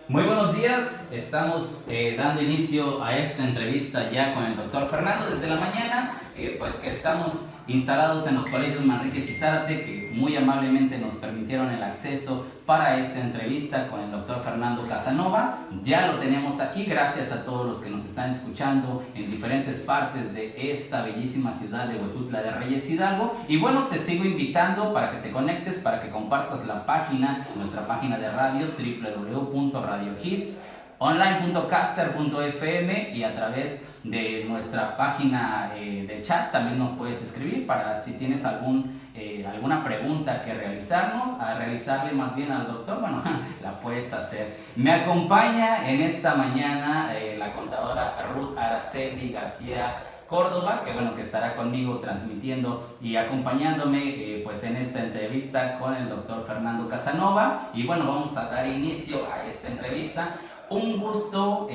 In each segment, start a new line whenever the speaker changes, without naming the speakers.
Muy buenos días, estamos dando inicio a esta entrevista ya con el doctor Fernando desde la mañana, pues que estamos instalados en los colegios Manríquez y Zárate, que muy amablemente nos permitieron el acceso para esta entrevista con el doctor Fernando Casanova. Ya lo tenemos aquí, gracias a todos los que nos están escuchando en diferentes partes de esta bellísima ciudad de Huejutla de Reyes Hidalgo. Y bueno, te sigo invitando para que te conectes, para que compartas la página, nuestra página de radio, www.radiohitsonline.caster.fm, y a través de nuestra página de chat también nos puedes escribir para si tienes alguna pregunta que realizarnos, a realizarle más bien al doctor, bueno, la puedes hacer. Me acompaña en esta mañana la contadora Ruth Araceli García Córdoba, que bueno, que estará conmigo transmitiendo y acompañándome pues en esta entrevista con el doctor Fernando Casanova. Y bueno, vamos a dar inicio a esta entrevista. Un gusto,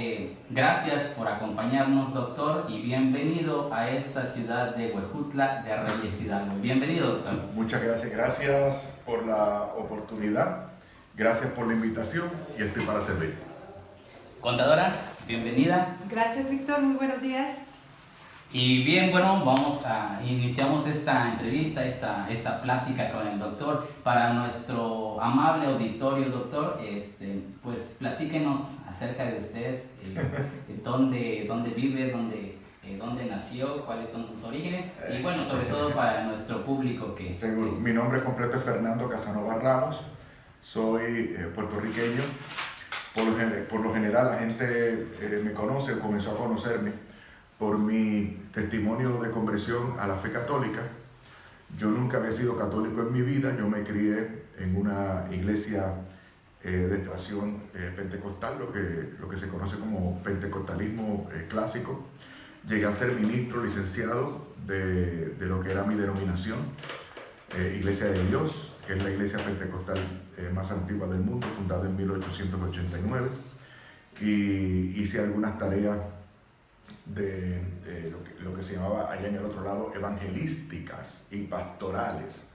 gracias por acompañarnos, doctor, y bienvenido a esta ciudad de Huejutla de Reyes Hidalgo. Bienvenido, doctor.
Muchas gracias, gracias por la oportunidad, gracias por la invitación y estoy para servir.
Contadora, bienvenida.
Gracias, Víctor, muy buenos días.
Y bien, bueno, iniciamos esta entrevista, esta plática con el doctor. Para nuestro amable auditorio, doctor, pues platíquenos acerca de usted, dónde vive, dónde nació, cuáles son sus orígenes, y bueno, sobre todo para nuestro público que...
Seguro. Mi nombre completo es Fernando Casanova Ramos, soy puertorriqueño. Por lo general la gente me conoce o comenzó a conocerme por mi testimonio de conversión a la fe católica. Yo nunca había sido católico en mi vida, yo me crié en una iglesia de extracción pentecostal, lo que se conoce como pentecostalismo clásico. Llegué a ser ministro licenciado de lo que era mi denominación, Iglesia de Dios, que es la iglesia pentecostal más antigua del mundo, fundada en 1889, y hice algunas tareas de lo que se llamaba allá en el otro lado evangelísticas y pastorales.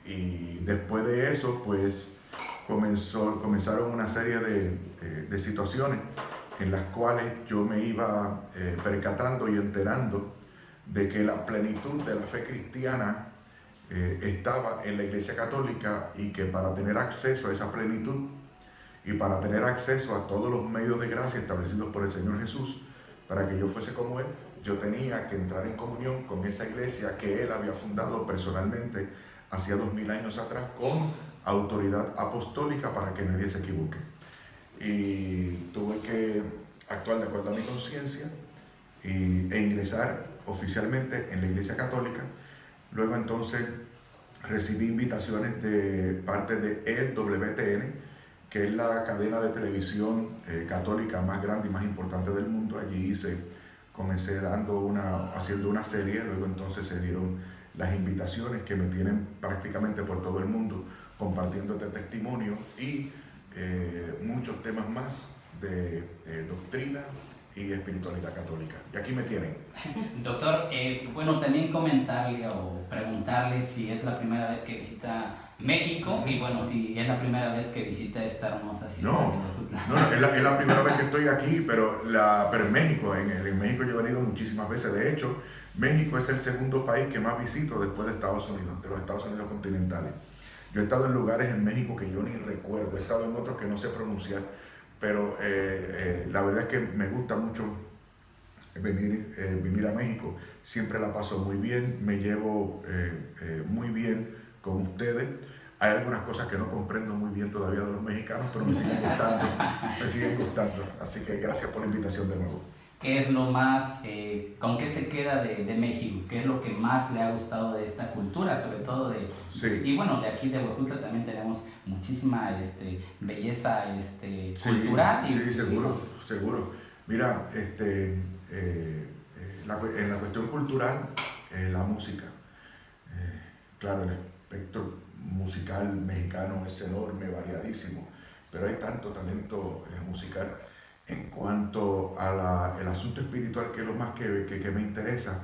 Y después de eso, pues comenzaron una serie de situaciones en las cuales yo me iba percatando y enterando de que la plenitud de la fe cristiana estaba en la Iglesia Católica, y que para tener acceso a esa plenitud y para tener acceso a todos los medios de gracia establecidos por el Señor Jesús, para que yo fuese como Él, yo tenía que entrar en comunión con esa iglesia que Él había fundado personalmente hacía 2000 años atrás, con autoridad apostólica, para que nadie se equivoque. Y tuve que actuar de acuerdo a mi conciencia e ingresar oficialmente en la Iglesia Católica. Luego entonces recibí invitaciones de parte de EWTN, que es la cadena de televisión católica más grande y más importante del mundo. Allí comencé haciendo una serie, luego entonces se dieron las invitaciones que me tienen prácticamente por todo el mundo compartiendo este testimonio y muchos temas más de doctrina y espiritualidad católica. Y aquí me tienen.
Doctor, bueno, también comentarle o preguntarle si es la primera vez que visita México, y bueno, si es la primera vez que visita esta hermosa ciudad.
No, es la primera vez que estoy aquí, pero en México, en México yo he venido muchísimas veces. De hecho, México es el segundo país que más visito después de Estados Unidos, de los Estados Unidos continentales. Yo he estado en lugares en México que yo ni recuerdo, he estado en otros que no sé pronunciar, pero la verdad es que me gusta mucho venir a México. Siempre la paso muy bien, me llevo muy bien con ustedes. Hay algunas cosas que no comprendo muy bien todavía de los mexicanos, pero me siguen gustando. Así que gracias por la invitación de nuevo.
¿Qué es lo más, con qué se queda de México? ¿Qué es lo que más le ha gustado de esta cultura, sobre todo de...
Sí.
Y bueno, de aquí de Huejutla también tenemos muchísima belleza cultural.
Sí, seguro. Mira, en la cuestión cultural, la música. Claro, el espectro musical mexicano es enorme, variadísimo, pero hay tanto talento musical. En cuanto al asunto espiritual, que es lo más que me interesa,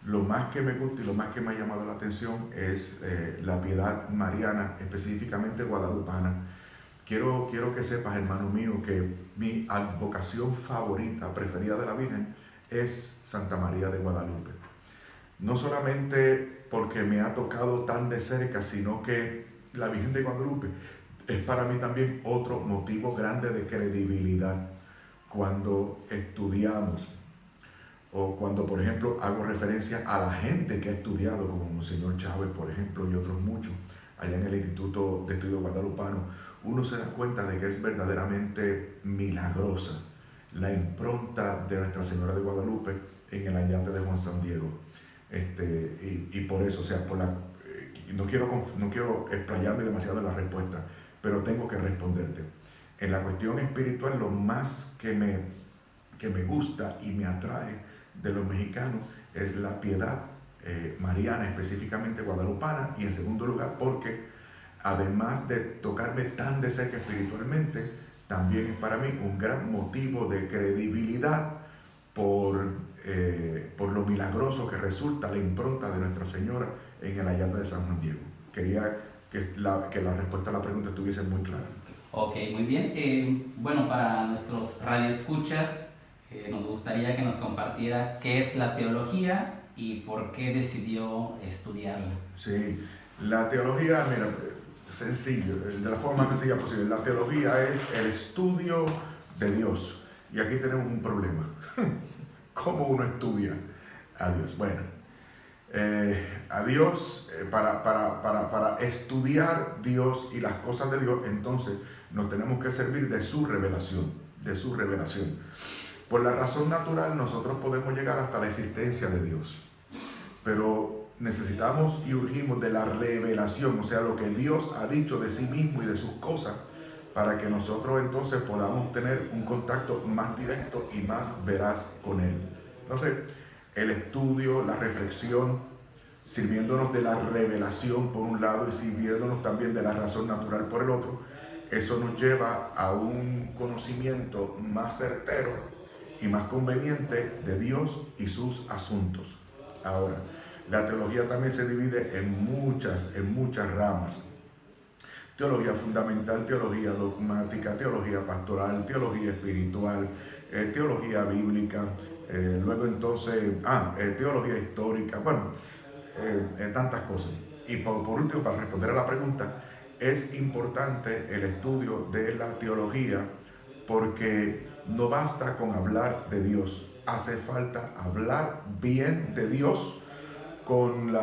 lo más que me gusta y lo más que me ha llamado la atención es la piedad mariana, específicamente guadalupana, quiero que sepas, hermano mío, que mi advocación favorita, preferida de la Virgen, es Santa María de Guadalupe. No solamente porque me ha tocado tan de cerca, sino que la Virgen de Guadalupe es para mí también otro motivo grande de credibilidad cuando estudiamos o cuando, por ejemplo, hago referencia a la gente que ha estudiado, como Monseñor Chávez, por ejemplo, y otros muchos, allá en el Instituto de Estudios Guadalupano. Uno se da cuenta de que es verdaderamente milagrosa la impronta de Nuestra Señora de Guadalupe en el ayate de Juan San Diego. Y por eso, o sea, no quiero explayarme demasiado en la respuesta, pero tengo que responderte. En la cuestión espiritual, lo más que me gusta y me atrae de los mexicanos es la piedad mariana, específicamente guadalupana, y en segundo lugar porque además de tocarme tan de cerca espiritualmente, también es para mí un gran motivo de credibilidad por lo milagroso que resulta la impronta de Nuestra Señora en el ayate de San Juan Diego. Quería que la respuesta a la pregunta estuviese muy clara.
Ok, muy bien. Bueno, para nuestros radioescuchas, nos gustaría que nos compartiera qué es la teología y por qué decidió estudiarla.
Sí, la teología, mira, sencillo, de la forma más sencilla posible. La teología es el estudio de Dios. Y aquí tenemos un problema. ¿Cómo uno estudia a Dios? Bueno, a Dios, para estudiar Dios y las cosas de Dios, entonces nos tenemos que servir de su revelación, Por la razón natural nosotros podemos llegar hasta la existencia de Dios, pero necesitamos y urgimos de la revelación, o sea, lo que Dios ha dicho de sí mismo y de sus cosas, para que nosotros entonces podamos tener un contacto más directo y más veraz con Él. Entonces, el estudio, la reflexión, sirviéndonos de la revelación por un lado y sirviéndonos también de la razón natural por el otro, eso nos lleva a un conocimiento más certero y más conveniente de Dios y sus asuntos. Ahora, la teología también se divide en muchas ramas. Teología fundamental, teología dogmática, teología pastoral, teología espiritual, teología bíblica, luego entonces, teología histórica, tantas cosas. Y por último, para responder a la pregunta, es importante el estudio de la teología porque no basta con hablar de Dios, hace falta hablar bien de Dios con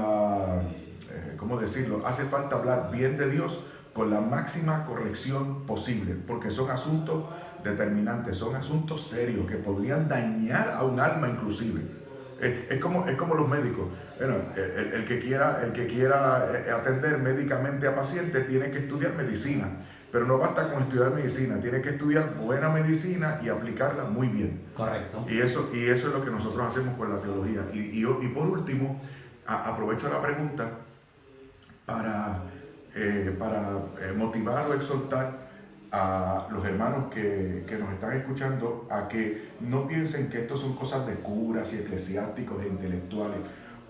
hace falta hablar bien de Dios con la máxima corrección posible, porque son asuntos determinantes, son asuntos serios que podrían dañar a un alma inclusive. Es como los médicos. Bueno, el que quiera atender médicamente a pacientes tiene que estudiar medicina, pero no basta con estudiar medicina, tiene que estudiar buena medicina y aplicarla muy bien.
Correcto.
Y eso es lo que nosotros hacemos con la teología. Y por último, aprovecho la pregunta para motivar o exhortar a los hermanos que nos están escuchando a que no piensen que esto son cosas de curas y eclesiásticos e intelectuales,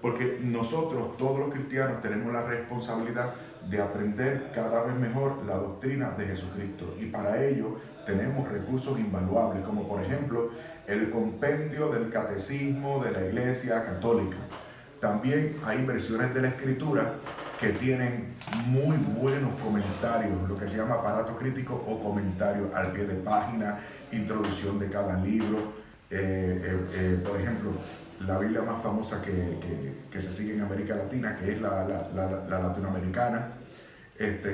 porque nosotros, todos los cristianos, tenemos la responsabilidad de aprender cada vez mejor la doctrina de Jesucristo, y para ello tenemos recursos invaluables, como por ejemplo el compendio del catecismo de la Iglesia Católica. También hay versiones de la Escritura que tienen muy buenos comentarios, lo que se llama aparato crítico o comentarios al pie de página, introducción de cada libro. Por ejemplo, la Biblia más famosa que se sigue en América Latina, que es la latinoamericana,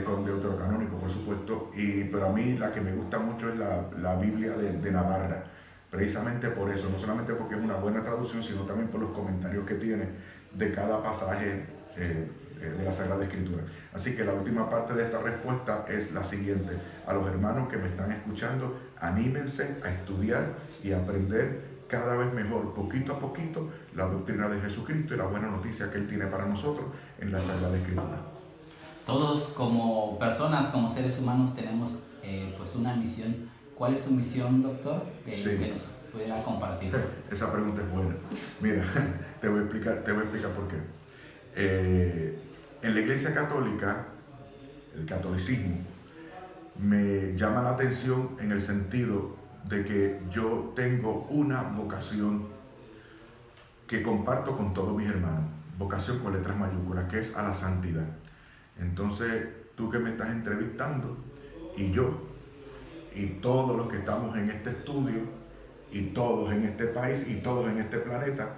con deuterocanónico, por supuesto, pero a mí la que me gusta mucho es la Biblia de Navarra, precisamente por eso, no solamente porque es una buena traducción, sino también por los comentarios que tiene de cada pasaje de la Sagrada Escritura. Así que la última parte de esta respuesta es la siguiente: a los hermanos que me están escuchando, anímense a estudiar y aprender cada vez mejor, poquito a poquito, la doctrina de Jesucristo y la buena noticia que Él tiene para nosotros en la Sagrada Escritura.
Todos como personas, como seres humanos, tenemos pues una misión. ¿Cuál es su misión, doctor?
Sí.
Que nos pudiera compartir.
Esa pregunta es buena. Mira, te voy a explicar por qué. En la Iglesia Católica, el catolicismo, me llama la atención en el sentido de que yo tengo una vocación que comparto con todos mis hermanos, vocación con letras mayúsculas, que es a la santidad. Entonces, tú que me estás entrevistando, y yo, y todos los que estamos en este estudio, y todos en este país, y todos en este planeta,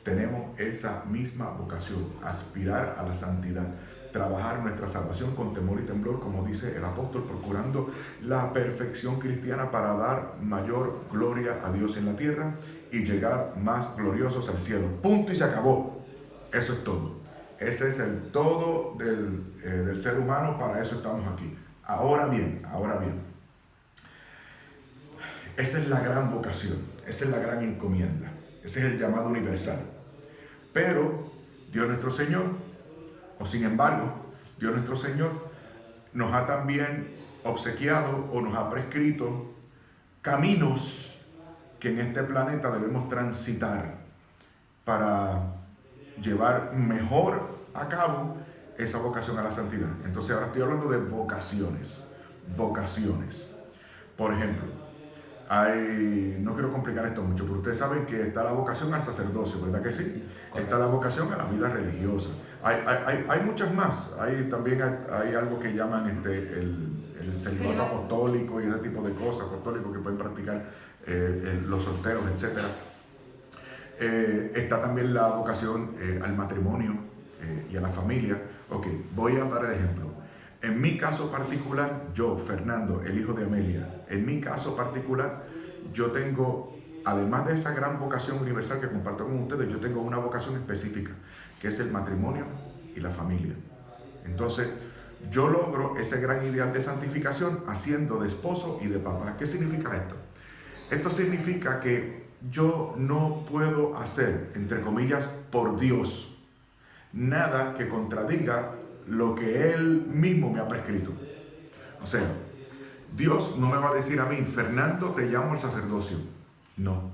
tenemos esa misma vocación, aspirar a la santidad, trabajar nuestra salvación con temor y temblor, como dice el apóstol, procurando la perfección cristiana para dar mayor gloria a Dios en la tierra y llegar más gloriosos al cielo. Punto y se acabó. Eso es todo. Ese es el todo del ser humano, para eso estamos aquí. Ahora bien, esa es la gran vocación, esa es la gran encomienda, ese es el llamado universal. Pero Dios nuestro Señor, o sin embargo, Dios nuestro Señor nos ha también obsequiado o nos ha prescrito caminos que en este planeta debemos transitar para llevar mejor a cabo esa vocación a la santidad. Entonces ahora estoy hablando de vocaciones. Por ejemplo, no quiero complicar esto mucho, pero ustedes saben que está la vocación al sacerdocio, ¿verdad que sí? Está la vocación a la vida religiosa. Hay muchas más. También hay algo que llaman el celibato apostólico y ese tipo de cosas apostólicos que pueden practicar los solteros, etc. Está también la vocación al matrimonio y a la familia. Ok, voy a dar el ejemplo. En mi caso particular, yo, Fernando, el hijo de Amelia, en mi caso particular, yo tengo, además de esa gran vocación universal que comparto con ustedes, yo tengo una vocación específica, que es el matrimonio y la familia. Entonces, yo logro ese gran ideal de santificación haciendo de esposo y de papá. ¿Qué significa esto? Esto significa que yo no puedo hacer, entre comillas, por Dios, nada que contradiga lo que Él mismo me ha prescrito. O sea, Dios no me va a decir a mí, Fernando, te llamo al sacerdocio. No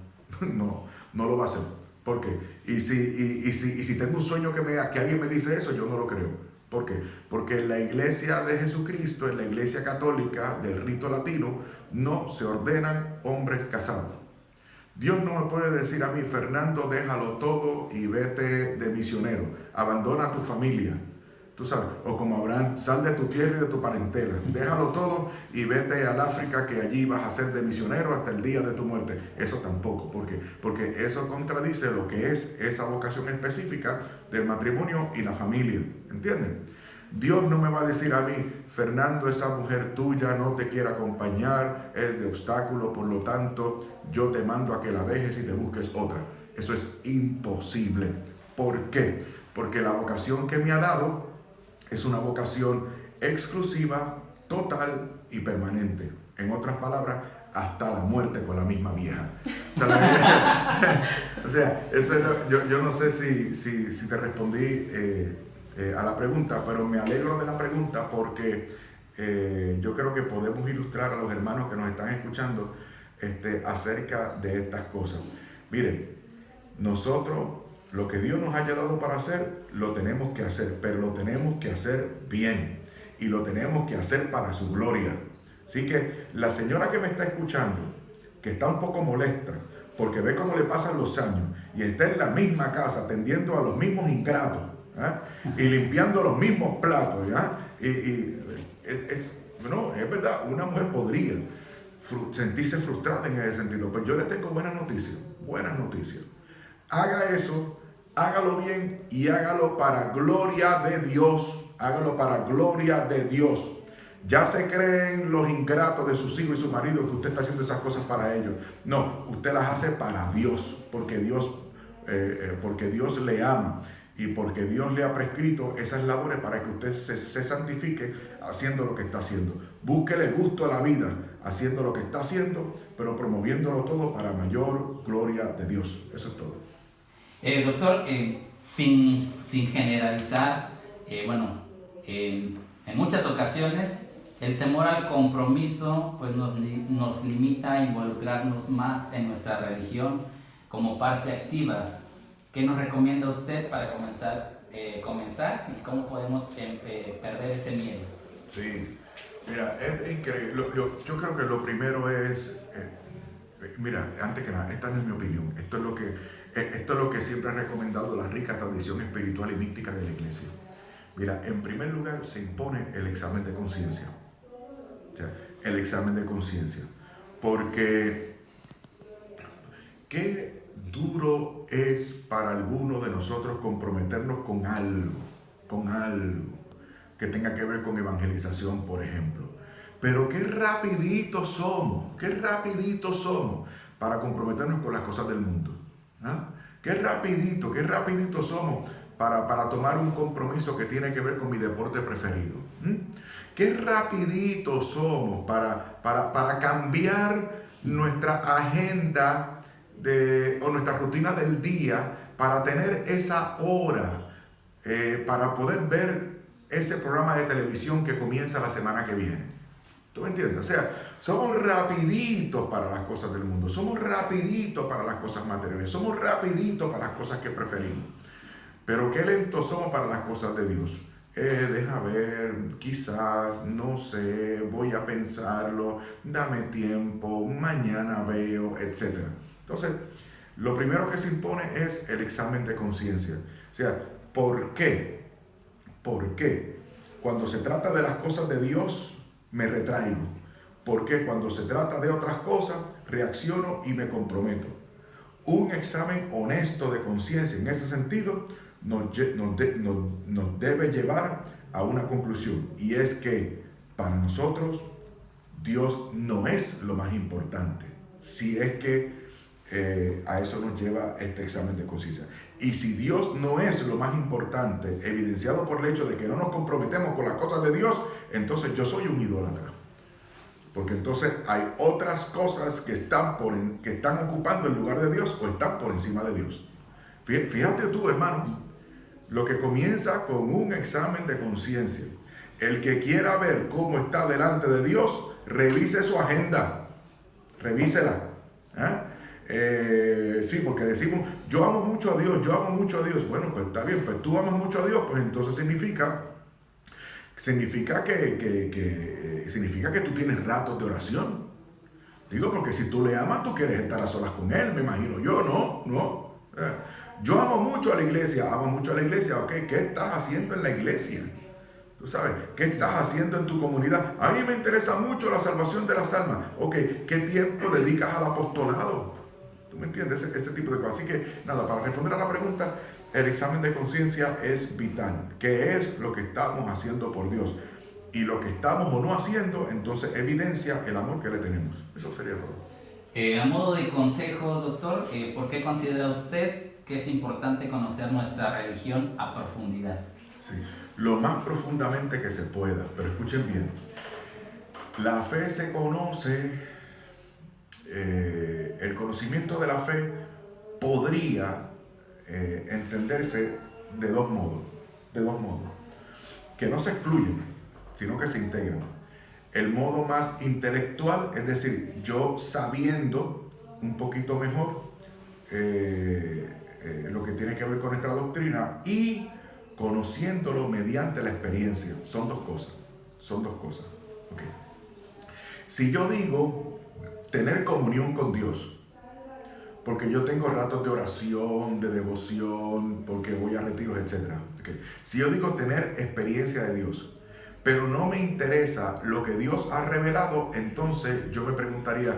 lo va a hacer. ¿Por qué? Y si tengo un sueño que alguien me dice eso, yo no lo creo. ¿Por qué? Porque en la iglesia de Jesucristo, en la iglesia católica del rito latino, no se ordenan hombres casados. Dios no me puede decir a mí, Fernando, déjalo todo y vete de misionero. Abandona a tu familia. Tú sabes, o como Abraham, sal de tu tierra y de tu parentela, déjalo todo y vete al África, que allí vas a ser de misionero hasta el día de tu muerte. Eso tampoco, ¿por qué? Porque eso contradice lo que es esa vocación específica del matrimonio y la familia, ¿entienden? Dios no me va a decir a mí, Fernando, esa mujer tuya no te quiere acompañar, es de obstáculo, por lo tanto, yo te mando a que la dejes y te busques otra. Eso es imposible. ¿Por qué? Porque la vocación que me ha dado es una vocación exclusiva, total y permanente. En otras palabras, hasta la muerte con la misma vieja. O sea, yo no sé si te respondí a la pregunta, pero me alegro de la pregunta porque yo creo que podemos ilustrar a los hermanos que nos están escuchando acerca de estas cosas. Miren, nosotros, lo que Dios nos haya dado para hacer, lo tenemos que hacer, pero lo tenemos que hacer bien y lo tenemos que hacer para su gloria. Así que la señora que me está escuchando, que está un poco molesta porque ve cómo le pasan los años y está en la misma casa atendiendo a los mismos ingratos, y limpiando los mismos platos, es verdad, una mujer podría sentirse frustrada en ese sentido. Pues yo le tengo buenas noticias. Haga eso, hágalo bien y hágalo para gloria de Dios. Ya se creen los ingratos de sus hijos y su marido que usted está haciendo esas cosas para ellos. No, usted las hace para Dios, porque Dios le ama y porque Dios le ha prescrito esas labores para que usted se santifique haciendo lo que está haciendo. Búsquele gusto a la vida haciendo lo que está haciendo, pero promoviéndolo todo para mayor gloria de Dios. Eso es todo.
Doctor, sin generalizar, en muchas ocasiones el temor al compromiso pues nos limita a involucrarnos más en nuestra religión como parte activa. ¿Qué nos recomienda usted para comenzar y cómo podemos perder ese miedo?
Sí, Mira, es increíble. Yo creo que lo primero es, mira, antes que nada, esta no es mi opinión. Esto es lo que siempre ha recomendado la rica tradición espiritual y mística de la iglesia. Mira, en primer lugar se impone el examen de conciencia. O sea, el examen de conciencia. Porque qué duro es para algunos de nosotros comprometernos con algo que tenga que ver con evangelización, por ejemplo. Pero qué rapiditos somos para comprometernos con las cosas del mundo. ¿Ah? Qué rapidito somos para tomar un compromiso que tiene que ver con mi deporte preferido. Qué rapidito somos para cambiar nuestra agenda o nuestra rutina del día para tener esa hora para poder ver ese programa de televisión que comienza la semana que viene. ¿Tú me entiendes? O sea, somos rapiditos para las cosas del mundo, somos rapiditos para las cosas materiales, somos rapiditos para las cosas que preferimos. Pero qué lentos somos para las cosas de Dios. Deja ver, quizás, no sé, voy a pensarlo, dame tiempo, mañana veo, etc. Entonces, lo primero que se impone es el examen de conciencia. O sea, ¿por qué? ¿Por qué? Cuando se trata de las cosas de Dios, me retraigo. ¿Por qué? Cuando se trata de otras cosas, reacciono y me comprometo. Un examen honesto de conciencia en ese sentido nos debe llevar a una conclusión, y es que para nosotros Dios no es lo más importante, si es que a eso nos lleva este examen de conciencia. Y si Dios no es lo más importante, evidenciado por el hecho de que no nos comprometemos con las cosas de Dios, entonces yo soy un idólatra. Porque entonces hay otras cosas que están ocupando el lugar de Dios o están por encima de Dios. Fíjate tú, hermano, lo que comienza con un examen de conciencia. El que quiera ver cómo está delante de Dios, revise su agenda, revísela. Sí, porque decimos, yo amo mucho a Dios. Bueno, pues está bien, pues tú amas mucho a Dios, pues entonces significa que tú tienes ratos de oración. Digo, porque si tú le amas, tú quieres estar a solas con Él, me imagino yo, ¿no? Yo amo mucho a la iglesia, ok, ¿qué estás haciendo en la iglesia? Tú sabes, ¿qué estás haciendo en tu comunidad? A mí me interesa mucho la salvación de las almas, ok, ¿qué tiempo dedicas al apostolado? ¿Tú me entiendes? Ese tipo de cosas. Así que, nada, para responder a la pregunta, el examen de conciencia es vital. ¿Qué es lo que estamos haciendo por Dios? Y lo que estamos o no haciendo, entonces evidencia el amor que le tenemos. Eso sería todo.
A modo de consejo, doctor, ¿por qué considera usted que es importante conocer nuestra religión a profundidad?
Sí, lo más profundamente que se pueda, pero escuchen bien. La fe se conoce, el conocimiento de la fe podría entenderse de dos modos, que no se excluyen, sino que se integran. El modo más intelectual, es decir, yo sabiendo un poquito mejor lo que tiene que ver con nuestra doctrina y conociéndolo mediante la experiencia. Son dos cosas. Okay. Si yo digo tener comunión con Dios, porque yo tengo ratos de oración, de devoción, porque voy a retiros, etc. Okay. Si yo digo tener experiencia de Dios, pero no me interesa lo que Dios ha revelado, entonces yo me preguntaría,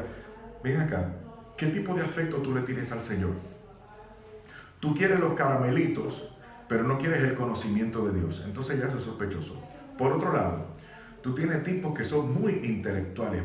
ven acá, ¿qué tipo de afecto tú le tienes al Señor? Tú quieres los caramelitos, pero no quieres el conocimiento de Dios. Entonces ya eso es sospechoso. Por otro lado, tú tienes tipos que son muy intelectuales,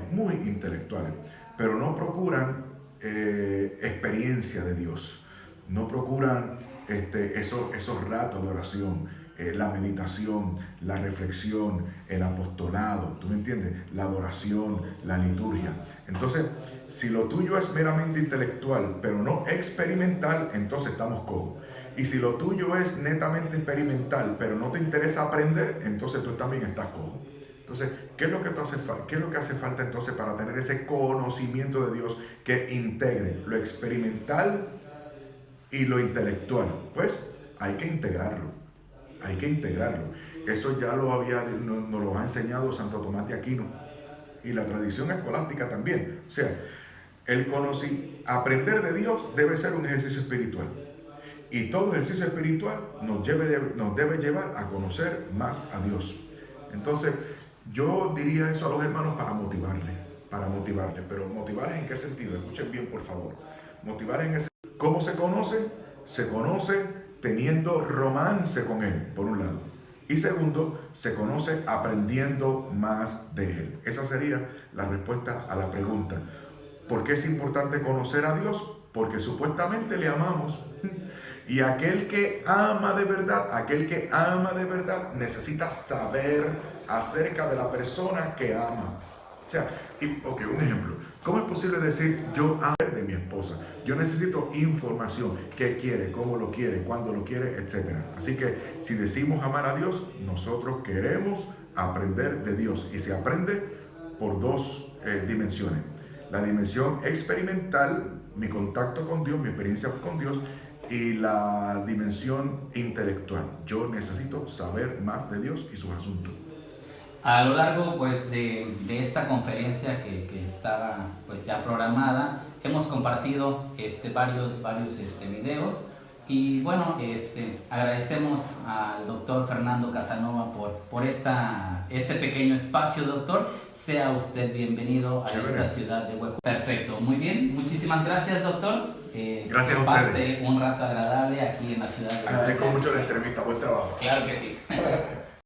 pero no procuran experiencia de Dios. No procuran esos ratos de oración, la meditación, la reflexión, el apostolado, ¿tú me entiendes? La adoración, la liturgia. Entonces, si lo tuyo es meramente intelectual, pero no experimental, entonces estamos cojos. Y si lo tuyo es netamente experimental, pero no te interesa aprender, entonces tú también estás cojo. Entonces, ¿qué es lo que hace falta entonces para tener ese conocimiento de Dios que integre lo experimental y lo intelectual? Pues hay que integrarlo. Eso ya nos lo ha enseñado Santo Tomás de Aquino y la tradición escolástica también. O sea, aprender de Dios debe ser un ejercicio espiritual. Y todo ejercicio espiritual nos debe llevar a conocer más a Dios. Entonces, yo diría eso a los hermanos para motivarles. Pero motivarles ¿en qué sentido? Escuchen bien, por favor. Motivarles en ese sentido. ¿Cómo se conoce? Se conoce teniendo romance con Él, por un lado. Y segundo, se conoce aprendiendo más de Él. Esa sería la respuesta a la pregunta. ¿Por qué es importante conocer a Dios? Porque supuestamente le amamos. Y aquel que ama de verdad, necesita saber acerca de la persona que ama. O sea, un ejemplo. ¿Cómo es posible decir yo amo de mi esposa? Yo necesito información. ¿Qué quiere? ¿Cómo lo quiere? ¿Cuándo lo quiere? Etcétera. Así que si decimos amar a Dios, nosotros queremos aprender de Dios. Y se aprende por dos dimensiones. La dimensión experimental, mi contacto con Dios, mi experiencia con Dios, y la dimensión intelectual. Yo necesito saber más de Dios y sus asuntos.
A lo largo pues de esta conferencia que estaba pues ya programada, hemos compartido varios videos y bueno, agradecemos al doctor Fernando Casanova por este pequeño espacio, doctor. Sea usted bienvenido a esta ciudad de Hueco. Perfecto, muy bien, muchísimas gracias, doctor.
Gracias a ustedes.
Pase un rato agradable aquí en la ciudad de Hueco.
Agradezco mucho la entrevista, buen trabajo.
Claro que sí.